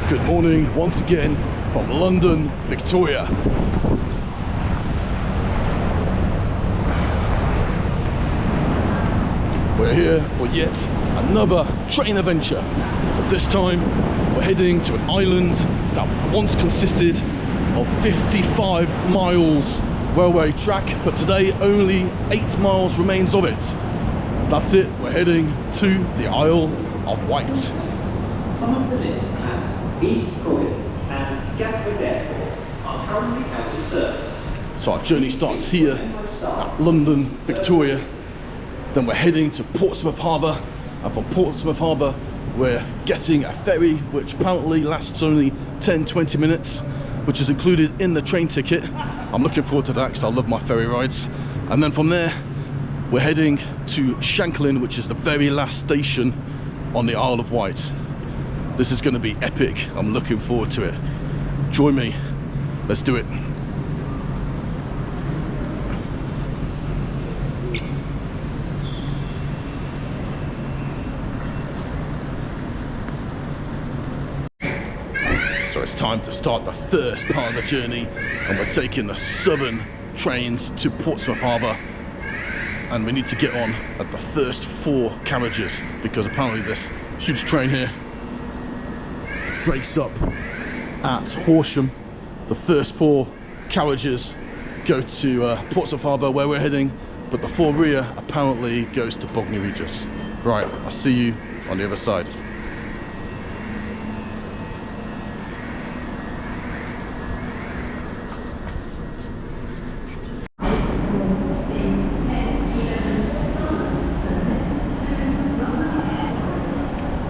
Good morning once again from London, Victoria. We're here for yet another train adventure, but this time we're heading to an island that once consisted of 55 miles railway track, but today only 8 miles remains of it. That's it, we're heading to the Isle of Wight. Some of the lifts at East Croydon and Gatwick Airport are currently out of service. So our journey starts here at London, Victoria. Then we're heading to Portsmouth Harbour, and from Portsmouth Harbour we're getting a ferry which apparently lasts only 10-20 minutes, which is included in the train ticket. I'm looking forward to that because I love my ferry rides. And then from there we're heading to Shanklin, which is the very last station on the Isle of Wight. This is going to be epic. I'm looking forward to it. Join me. Let's do it. So it's time to start the first part of the journey, and we're taking the southern trains to Portsmouth Harbour, and we need to get on at the first 4 carriages because apparently this huge train here breaks up at Horsham. The first 4 carriages go to Portsmouth Harbour where we're heading, but the 4 rear apparently goes to Bognor Regis. Right, I'll see you on the other side.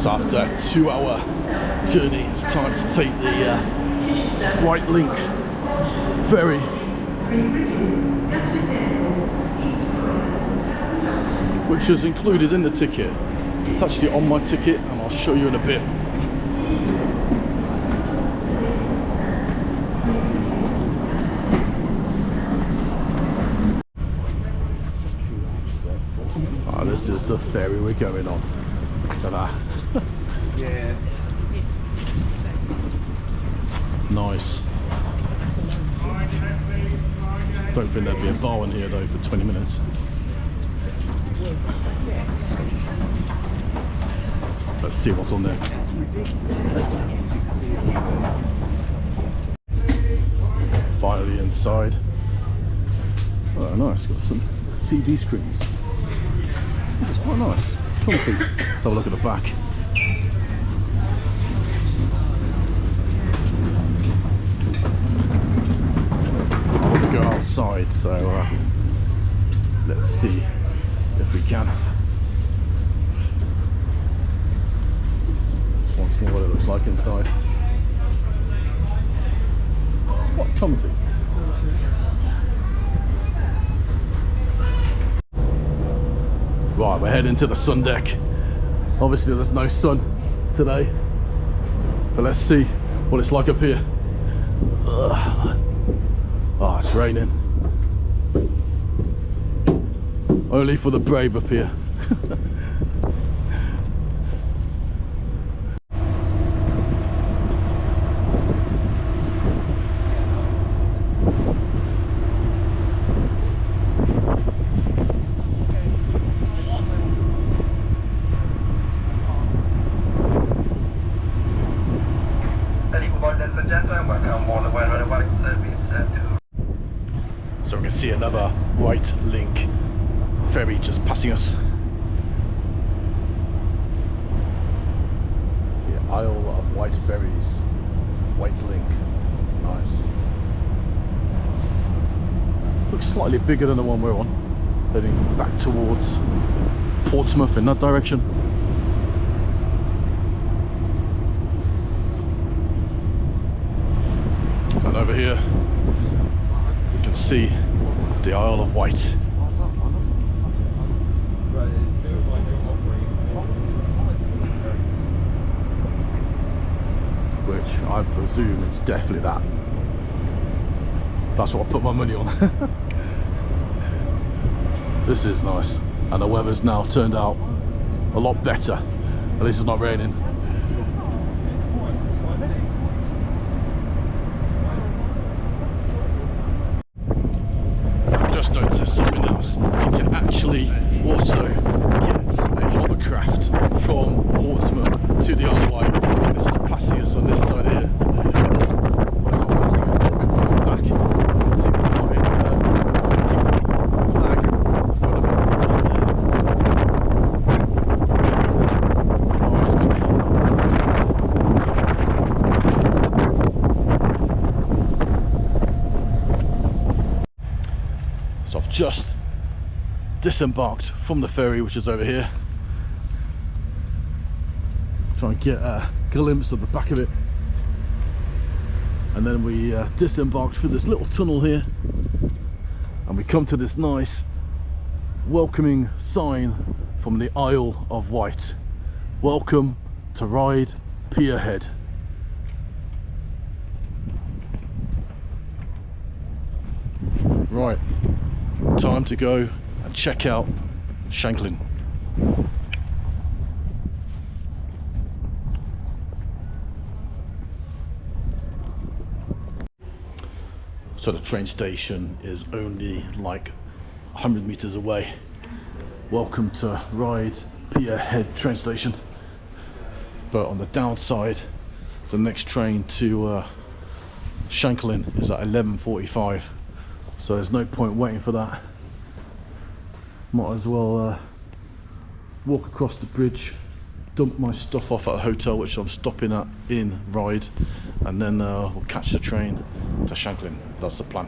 So after a 2-hour journey, it's time to take the Wight Link ferry. Which is included in the ticket. It's actually on my ticket and I'll show you in a bit. Oh, this is the ferry we're going on. Look at that. Yeah. Nice. Don't think there'd be a bar in here though for 20 minutes. Let's see what's on there. Finally inside. Oh nice, got some TV screens. This is quite nice. Comfy. Let's have a look at the back. I want to go outside, so let's see if we can. Just once more what it looks like inside. It's quite comfy. Right, we're heading to the sun deck. Obviously there's no sun today, but let's see what it's like up here. Ugh. Oh, it's raining. Only for the brave up here. So we can see another Wight Link ferry just passing us. The Isle of Wight ferries, Wight Link, nice. Looks slightly bigger than the one we're on, heading back towards Portsmouth in that direction. And over here you can see the Isle of Wight. Which I presume is definitely that. That's what I put my money on. This is nice. And the weather's now turned out a lot better. At least it's not raining. I've just disembarked from the ferry, which is over here. Try and get a glimpse of the back of it. And then we disembarked through this little tunnel here, and we come to this nice welcoming sign from the Isle of Wight. Welcome to Ryde Pier Head. Right, time to go and check out Shanklin. So the train station is only like 100 meters away. Welcome to Ryde Pier Head train station. But on the downside, the next train to Shanklin is at 11:45. So there's no point waiting for that. Might as well walk across the bridge, dump my stuff off at a hotel which I'm stopping at in Ryde, and then we'll catch the train to Shanklin. That's the plan.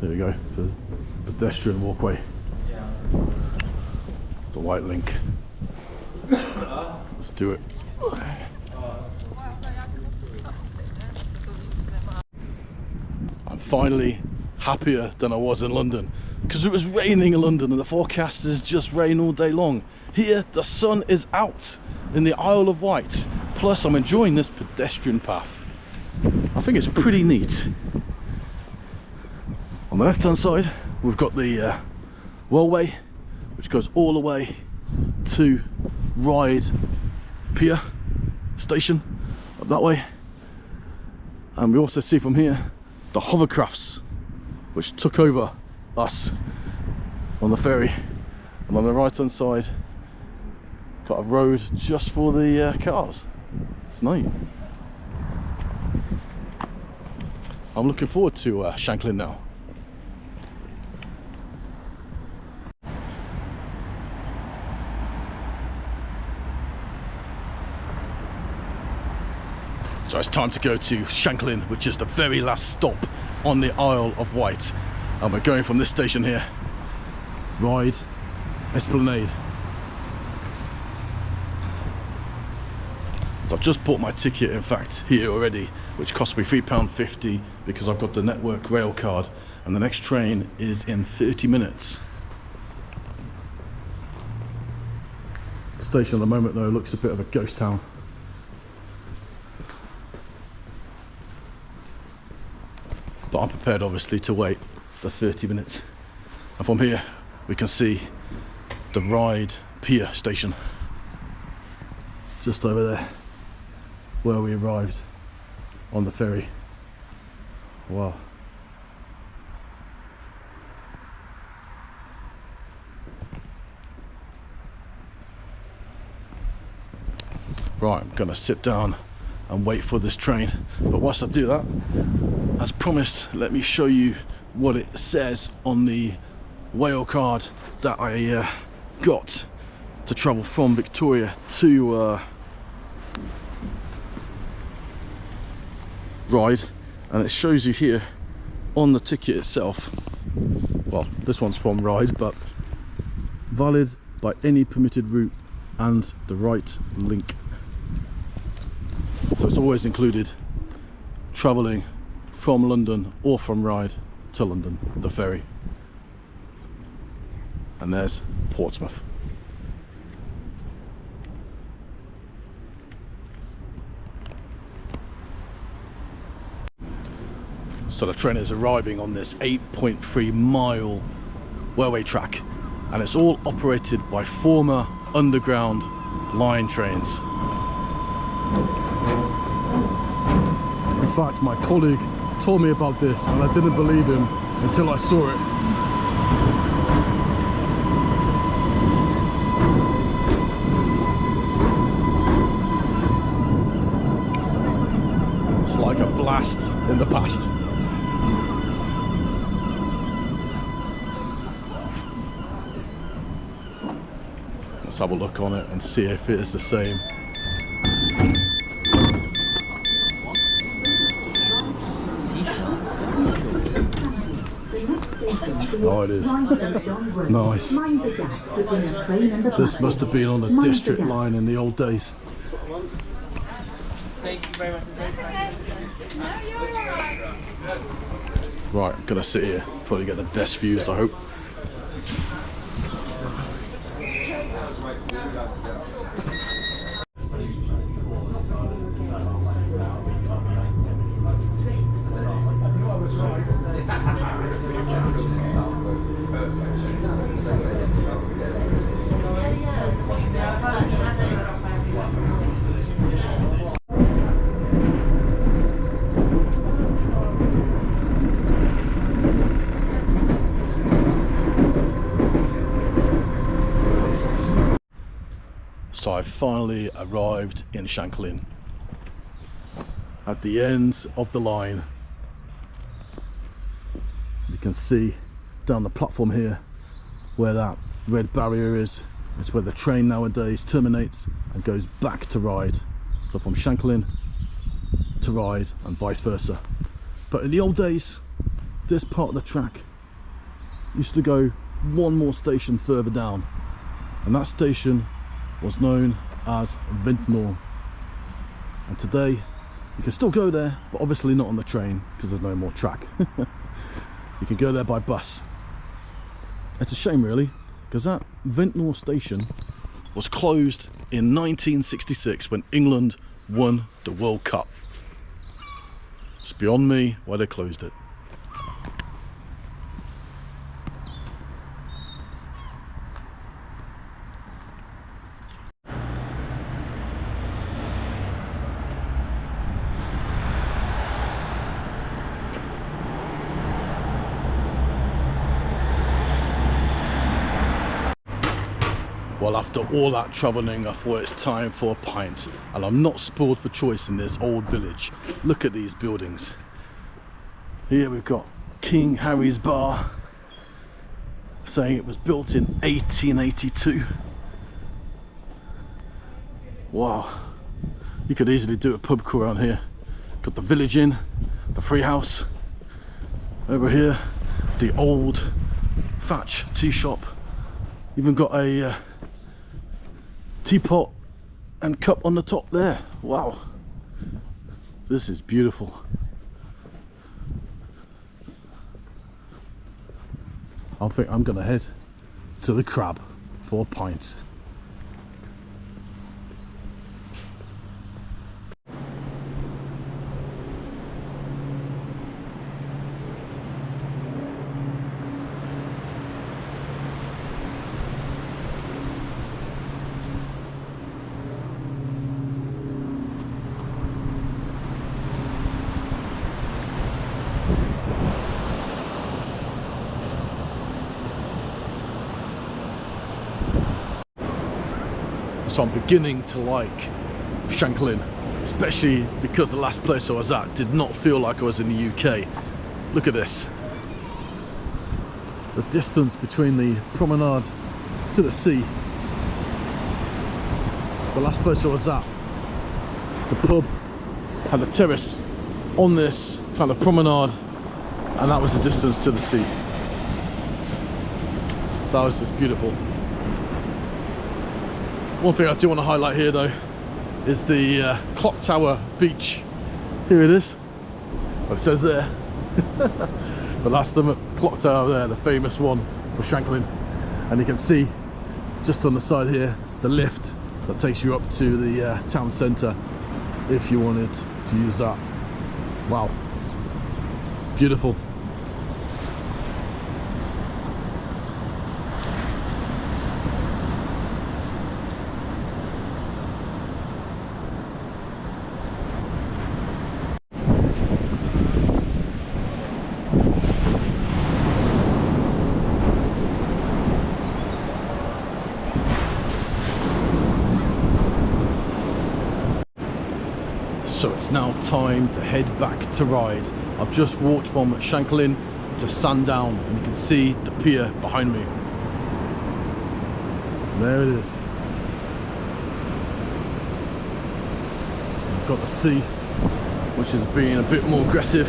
There we go, the pedestrian walkway. The white link. Let's do it. I'm finally happier than I was in London, because it was raining in London and the forecast is just rain all day long. Here the sun is out in the Isle of Wight, plus I'm enjoying this pedestrian path. I think it's pretty neat. On the left hand side we've got the railway, which goes all the way to Ryde Pier station up that way, and we also see from here the hovercrafts which took over us on the ferry. And on the right hand side got a road just for the cars. It's nice. I'm looking forward to Shanklin now. So it's time to go to Shanklin, which is the very last stop on the Isle of Wight. And we're going from this station here, Ryde Esplanade. So I've just bought my ticket, in fact, here already, which cost me £3.50 because I've got the Network Rail card, and the next train is in 30 minutes. The station at the moment though looks a bit of a ghost town. But I'm prepared obviously to wait the 30 minutes. And from here we can see the Ryde Pier station. Just over there where we arrived on the ferry. Wow. Right, I'm gonna sit down and wait for this train. But whilst I do that, as promised, let me show you what it says on the whale card that I got to travel from Victoria to Ryde. And it shows you here on the ticket itself, well, this one's from Ryde, but valid by any permitted route and the right link. So it's always included travelling from London or from Ryde to London, the ferry. And there's Portsmouth. So the train is arriving on this 8.3 mile railway track, and it's all operated by former underground line trains. In fact, my colleague told me about this and I didn't believe him until I saw it. It's like a blast in the past. Let's have a look on it and see if it is the same. Oh, it is. Nice. This must have been on the district line in the old days. Thank you very much. Right, I'm gonna sit here. Probably get the best views, I hope. So I finally arrived in Shanklin, at the end of the line. You can see down the platform here where that red barrier is. It's where the train nowadays terminates and goes back to Ryde. So from Shanklin to Ryde and vice versa. But in the old days, this part of the track used to go one more station further down, and that station was known as Vintnor. And today you can still go there, but obviously not on the train because there's no more track. You can go there by bus. It's a shame really, because that Vintnor station was closed in 1966 when England won the World Cup. It's beyond me why they closed it. Well, after all that travelling, I thought it's time for a pint, and I'm not spoiled for choice in this old village. Look at these buildings. Here we've got King Harry's Bar, saying it was built in 1882. Wow, you could easily do a pub crawl around here. Got the Village Inn, the Free House. Over here, the old Thatch tea shop. Even got a teapot and cup on the top there. Wow, this is beautiful. I think I'm gonna head to the Crab for a pint. So I'm beginning to like Shanklin, especially because the last place I was at did not feel like I was in the UK. Look at this. The distance between the promenade to the sea. The last place I was at, the pub had a terrace on this kind of promenade, and that was the distance to the sea. That was just beautiful. One thing I do want to highlight here though is the Clock Tower beach. Here it is. Well, it says there. But that's the clock tower there, the famous one for Shanklin. And you can see just on the side here the lift that takes you up to the town centre if you wanted to use that. Wow, beautiful. So it's now time to head back to Ryde. I've just walked from Shanklin to Sandown, and you can see the pier behind me. There it is. I've got the sea, which is being a bit more aggressive.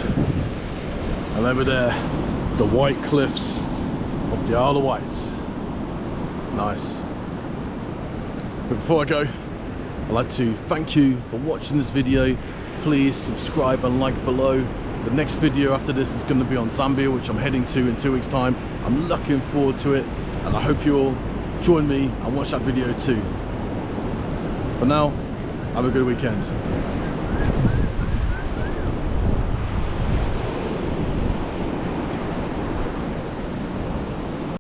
And over there, the white cliffs of the Isle of Wight. Nice. But before I go, I'd like to thank you for watching this video. Please subscribe and like below. The next video after this is going to be on Zambia, which I'm heading to in 2 weeks' time. I'm looking forward to it, and I hope you all join me and watch that video too. For now, have a good weekend.